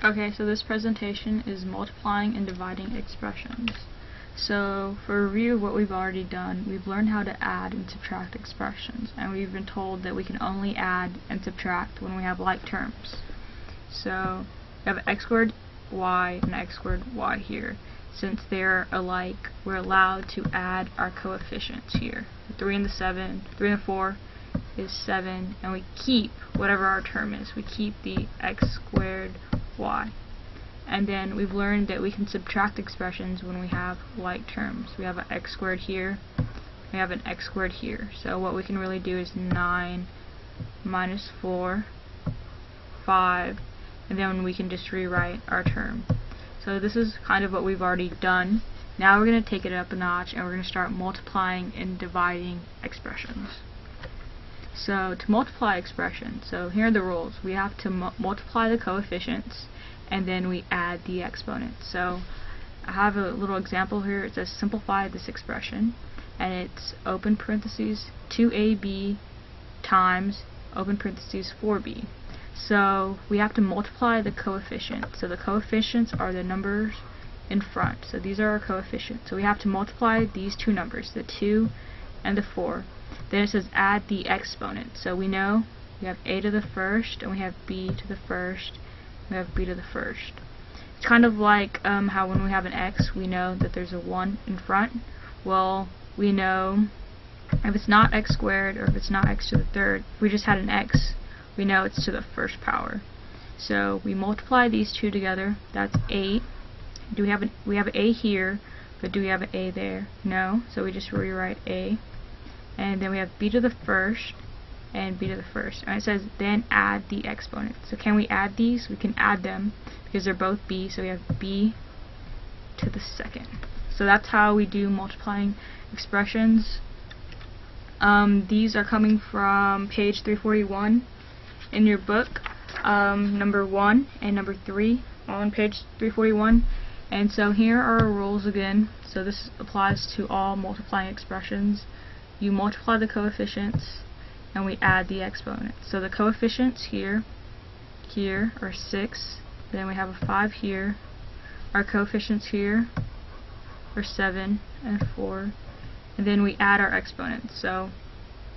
Okay, so this presentation is multiplying and dividing expressions. So for review of what we've already done, we've learned how to add and subtract expressions, and we've been told that we can only add and subtract when we have like terms. So we have x squared y and x squared y here. Since they're alike, we're allowed to add our coefficients here. The 3 and the 7, 3 and the 4 is 7, and we keep whatever our term is. We keep the x squared y. And then we've learned that we can subtract expressions when we have like terms. We have an x squared here, we have an x squared here. So what we can really do is 9 minus 4, 5, and then we can just rewrite our term. So this is kind of what we've already done. Now we're going to take it up a notch and we're going to start multiplying and dividing expressions. So to multiply expressions, so here are the rules. We have to multiply the coefficients and then we add the exponents. So I have a little example here. It says simplify this expression, and it's open parentheses 2ab times open parentheses 4b. So we have to multiply the coefficients. So the coefficients are the numbers in front. So these are our coefficients. So we have to multiply these two numbers, the 2 and the 4. Then it says add the exponent. So we know we have a to the first and we have b to the first, we have b to the first. It's kind of like how when we have an x, we know that there's a 1 in front. Well, we know if it's not x squared or if it's not x to the third, if we just had an x, we know it's to the first power. So we multiply these two together. That's 8. Do we have an a here, but do we have an a there? No. So we just rewrite a. And then we have b to the first and b to the first. And it says then add the exponent. So can we add these? We can add them because they're both b. So we have b to the second. So that's how we do multiplying expressions. These are coming from page 341 in your book. Number 1 and number 3 on page 341. And so here are our rules again. So this applies to all multiplying expressions. You multiply the coefficients and we add the exponents. So the coefficients here are 6, then we have a 5 here. Our coefficients here are 7 and 4, and then we add our exponents. So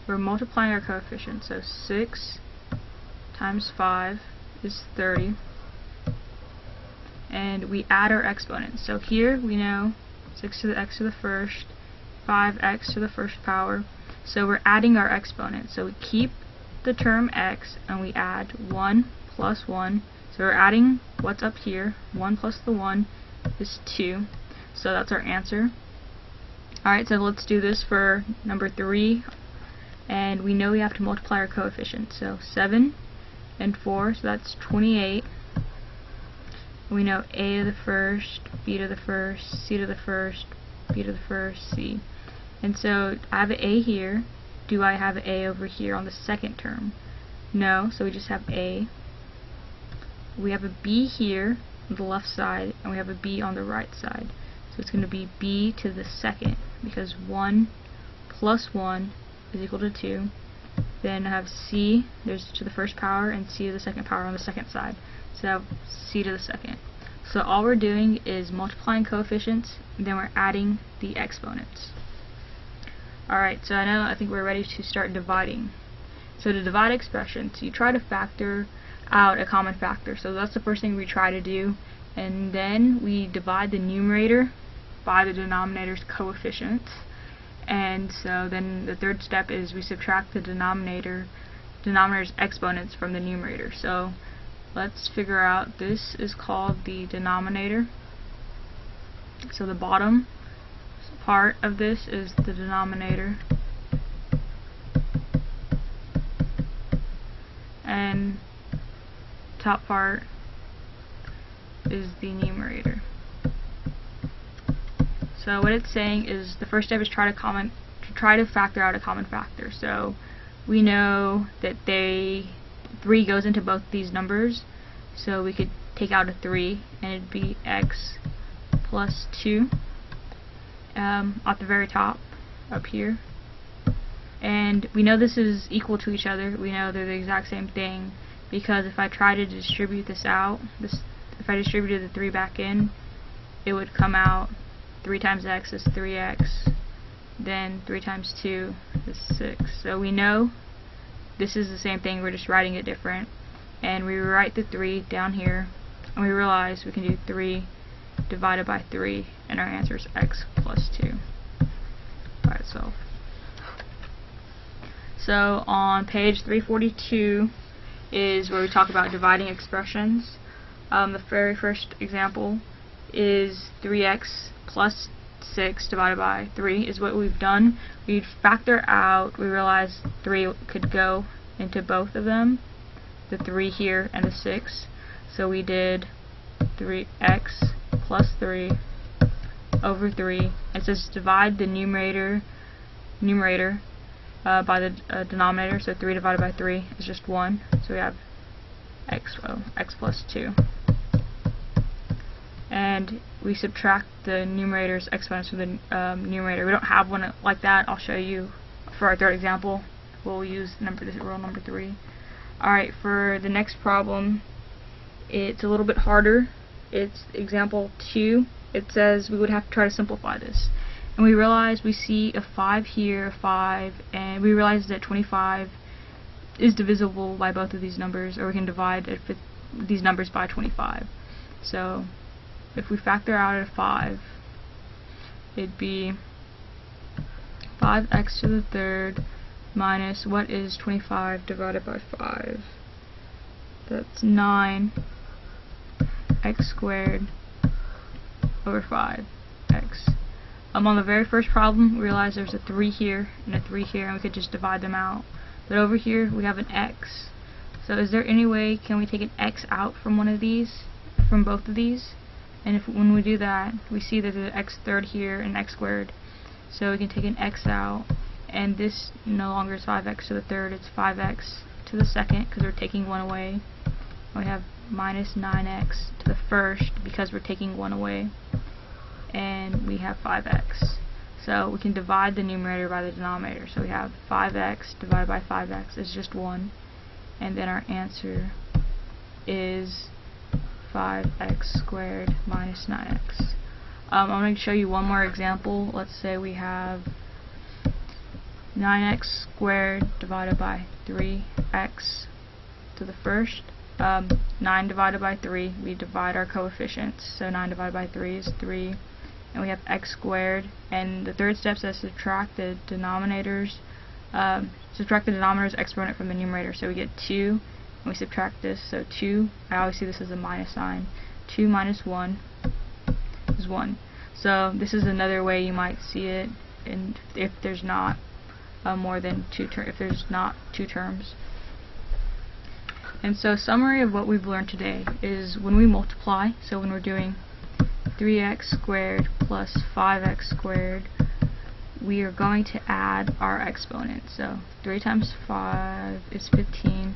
we're multiplying our coefficients. So 6 times 5 is 30, and we add our exponents. So here we know 6 to the x to the first, 5x to the first power. So we're adding our exponents. So we keep the term x and we add 1 plus 1. So we're adding what's up here. 1 plus the 1 is 2. So that's our answer. Alright, so let's do this for number 3. And we know we have to multiply our coefficients. So 7 and 4, so that's 28. We know a to the first, b to the first, c to the first, b to the first, c. And so I have an a here. Do I have an a over here on the second term? No, so we just have a. We have a b here on the left side, and we have a b on the right side. So it's going to be b to the second, because 1 plus 1 is equal to 2. Then I have c, there's to the first power, and c to the second power on the second side. So I have c to the second. So all we're doing is multiplying coefficients, and then we're adding the exponents. Alright, so I think we're ready to start dividing. So to divide expressions, you try to factor out a common factor. So that's the first thing we try to do. And then we divide the numerator by the denominator's coefficients. And so then the third step is we subtract the denominator's exponents from the numerator. So let's figure out, this is called the denominator. So the bottom part of this is the denominator, and top part is the numerator. So what it's saying is the first step is try to factor out a common factor. So we know that 3 goes into both these numbers, so we could take out a 3 and it'd be x plus 2 at the very top up here. And we know this is equal to each other. We know they're the exact same thing, because if I try to distribute this out, this if I distributed the 3 back in, it would come out 3 times x is 3x, then 3 times 2 is 6. So we know this is the same thing, we're just writing it different. And we rewrite the 3 down here, and we realize we can do 3 divided by 3, and our answer is x plus 2 by itself. So on page 342 is where we talk about dividing expressions. The very first example is 3x plus 6 divided by 3 is what we've done. We factor out, we realized 3 could go into both of them, the 3 here and the 6. So we did 3x plus 3 over 3. It says divide the numerator by the denominator, so 3 divided by 3 is just 1. So we have x plus 2. And we subtract the numerator's exponents from the numerator. We don't have one like that. I'll show you for our third example. We'll use rule number 3. Alright, for the next problem, it's a little bit harder. It's example 2. It says we would have to try to simplify this. And we realize we see a 5 here, a 5, and we realize that 25 is divisible by both of these numbers, or we can divide these numbers by 25. So if we factor out a 5, it'd be 5x to the third minus, what is 25 divided by 5? That's 9 x squared over 5x. On the very first problem, we realized there's a 3 here and a 3 here, and we could just divide them out. But over here, we have an x. So is there any way, can we take an x out from one of these, from both of these? And when we do that, we see that there's an x third here and x squared. So we can take an x out, and this no longer is 5x to the third, it's 5x to the second, because we're taking 1 away. And we have minus 9x to the first, because we're taking 1 away. And we have 5x. So we can divide the numerator by the denominator. So we have 5x divided by 5x is just 1. And then our answer is 5x squared minus 9x. I'm going to show you one more example. Let's say we have 9x squared divided by 3x to the first. 9 divided by 3, we divide our coefficients. So 9 divided by 3 is 3. And we have x squared, and the third step says subtract the denominator's exponent from the numerator. So we get 2, and we subtract this, so 2, I always see this as a minus sign. 2 minus 1 is 1. So this is another way you might see it, and if there's not more than if there's not 2 terms. And so summary of what we've learned today is when we multiply, so when we're doing 3x squared plus 5x squared, we are going to add our exponents. So 3 times 5 is 15,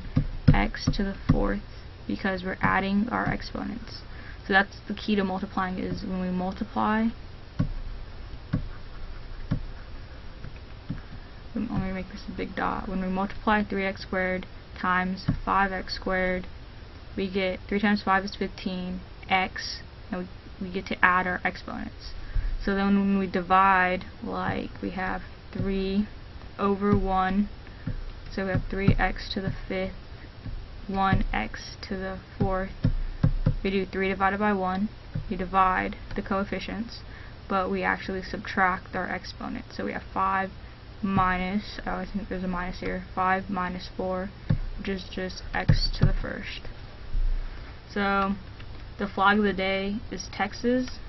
x to the fourth, because we're adding our exponents. So that's the key to multiplying, is when we multiply. Let me make this a big dot. When we multiply 3x squared times 5x squared, we get 3 times 5 is 15, x, and we get to add our exponents. So then when we divide, like we have 3 over 1, so we have 3x to the fifth, 1x to the fourth. We do 3 divided by 1, we divide the coefficients, but we actually subtract our exponent. So we have 5 minus, I always think there's a minus here, 5 minus 4, which is just x to the first. So the flag of the day is Texas.